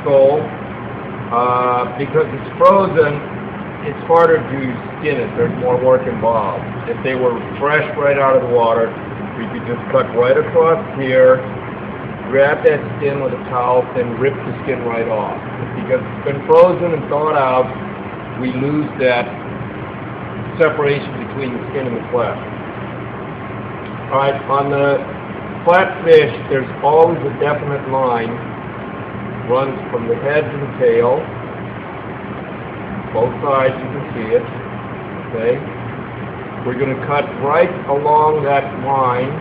sole. Because it's frozen, it's harder to skin it. There's more work involved. If they were fresh right out of the water, we could just cut right across here, grab that skin with a towel, then rip the skin right off. Because it's been frozen and thawed out, we lose that separation between the skin and the flesh. Alright, on the flatfish, there's always a definite line. Runs from the head to the tail. Both sides, you can see it. Okay? We're going to cut right along that line.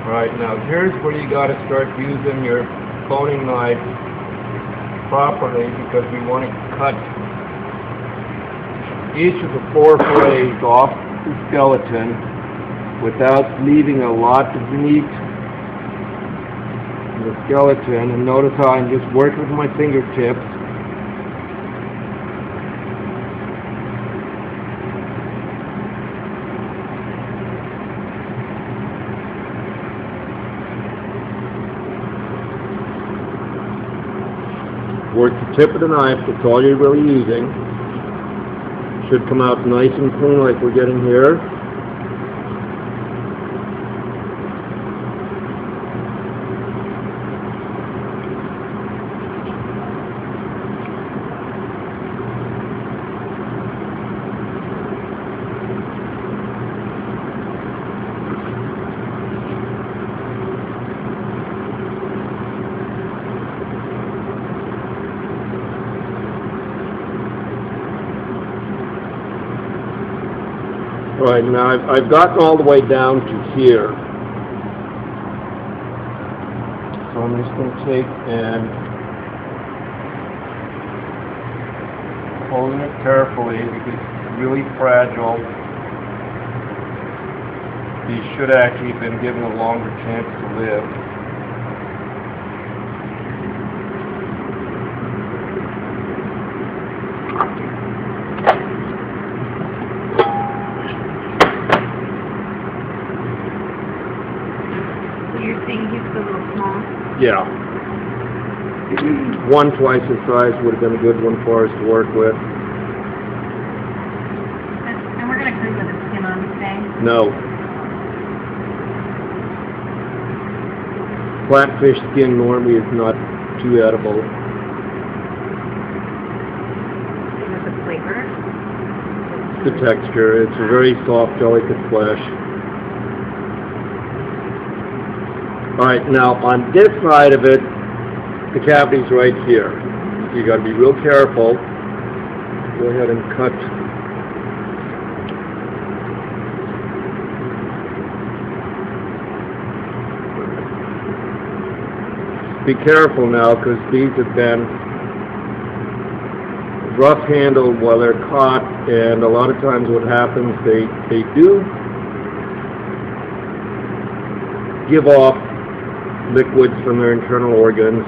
Alright, now here's where you got to start using your boning knife properly, because we want to cut each of the 4 fillets off the skeleton without leaving a lot of meat in the skeleton. And notice how I'm just working with my fingertips. Work the tip of the knife, that's all you're really using. Should come out nice and clean like we're getting here. Alright, now I've gotten all the way down to here. So I'm just going to take and holding it carefully because it's really fragile. These should actually have been given a longer chance to live. You're saying he's a little small? Yeah. One twice his size would have been a good one for us to work with. And we're going to cook with the skin on today? No. Flatfish skin normally is not too edible. Is it the flavor? The texture. It's a very soft, delicate flesh. Alright, now on this side of it, the cavity's right here. So you got to be real careful. Go ahead and cut. Be careful now, because these have been rough handled while they're caught, and a lot of times what happens, they do give off liquids from their internal organs.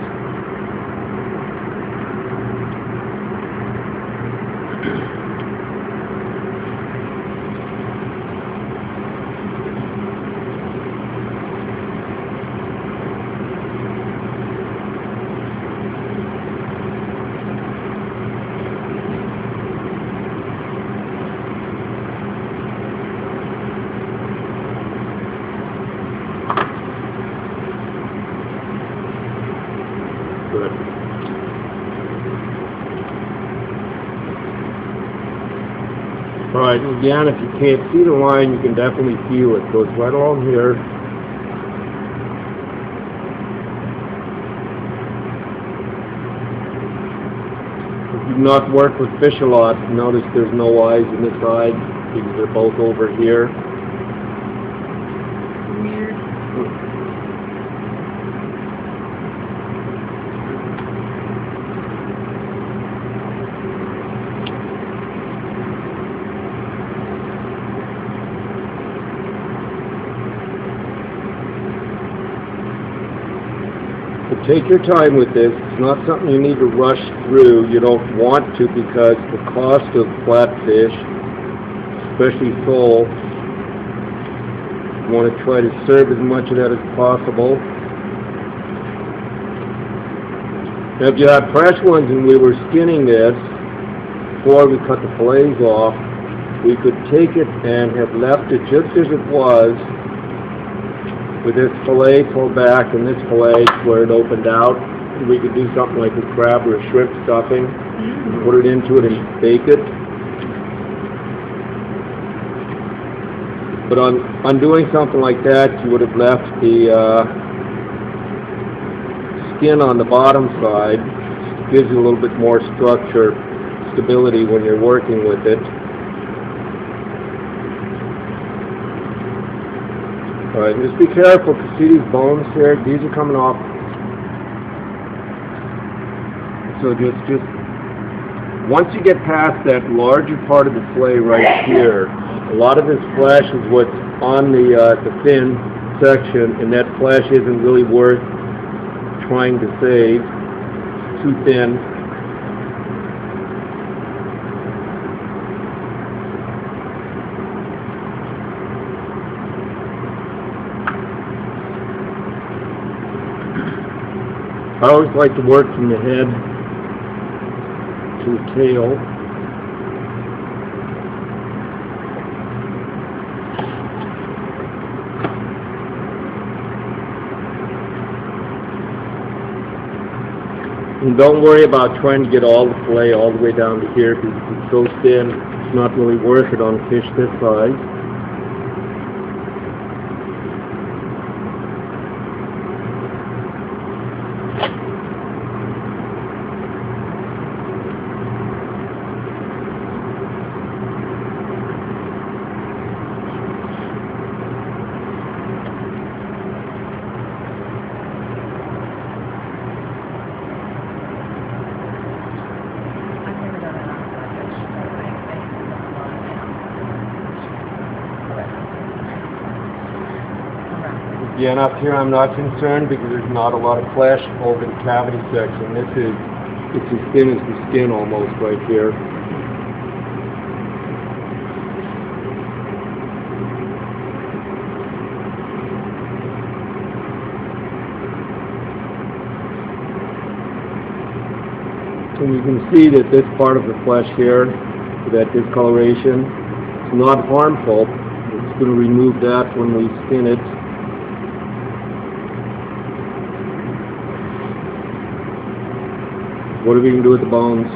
Good. Alright, again, if you can't see the line, you can definitely feel it. It goes right along here. If you've not worked with fish a lot, notice there's no eyes in the side because they're both over here. Weird. But take your time with this. It's not something you need to rush through. You don't want to, because the cost of flatfish, especially sole, You want to try to serve as much of that as possible. Now, if you have fresh ones and we were skinning this before we cut the fillets off, we could take it and have left it just as it was, with this fillet pulled back and this fillet where it opened out. We could do something like a crab or a shrimp stuffing, put it into it and bake it. But on doing something like that, you would have left the skin on the bottom side. It gives you a little bit more structure, stability when you're working with it. Alright, just be careful to see these bones here. These are coming off. So just once you get past that larger part of the fillet right here, a lot of this flesh is what's on the fin section, and that flesh isn't really worth trying to save. It's too thin. I always like to work from the head to the tail. And don't worry about trying to get all the fillet all the way down to here, because it's so thin, it's not really worth it on a fish this size. Again, up here I'm not concerned because there's not a lot of flesh over the cavity section. It's as thin as the skin almost right here. And you can see that this part of the flesh here, that discoloration, is not harmful. It's going to remove that when we skin it. What are we going to do with the bones?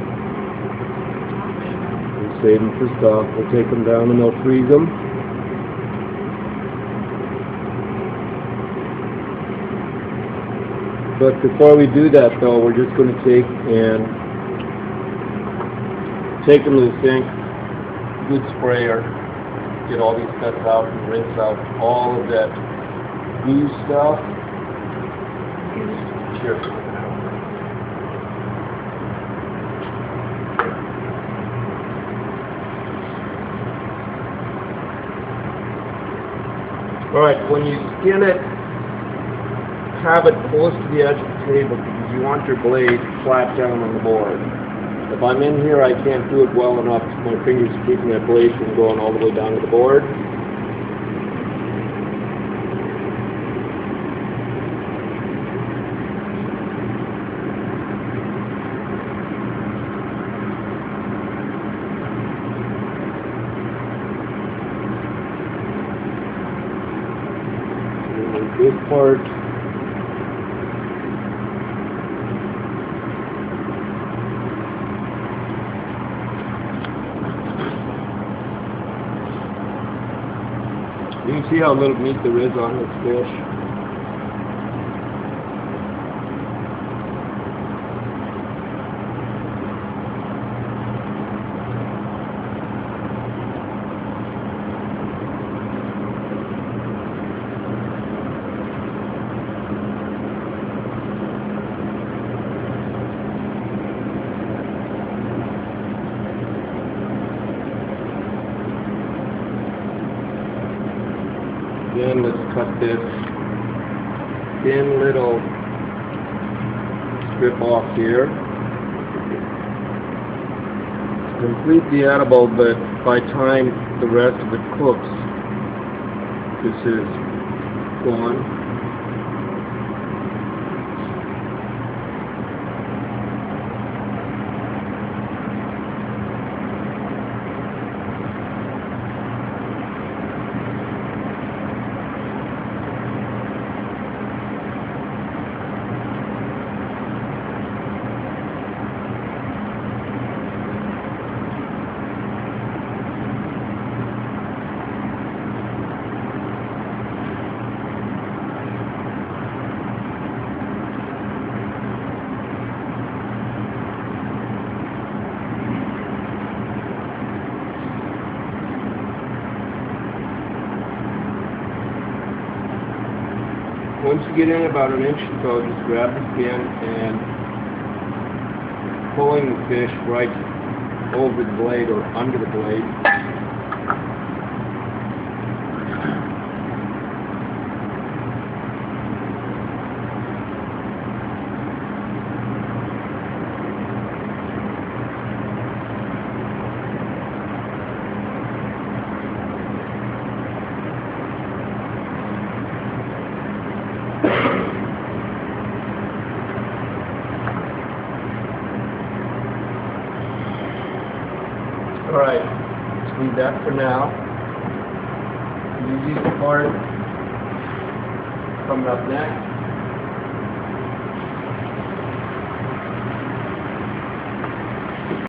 We'll save them for stock. We'll take them down and they'll freeze them. But before we do that though, we're just going to take them to the sink, good sprayer, get all these cuts out and rinse out all of that glue stuff. Cheers. Alright, when you skin it, have it close to the edge of the table because you want your blade flat down on the board. If I'm in here, I can't do it well enough. My fingers are keeping that blade from going all the way down to the board. This part, you can see how little meat there is on this fish. Then let's cut this thin little strip off here. It's completely edible, but by the time the rest of it cooks, This is gone. Once you get in about an inch or so, just grab the skin and pulling the fish right over the blade or under the blade. Alright, let's leave that for now. The easiest part coming up next.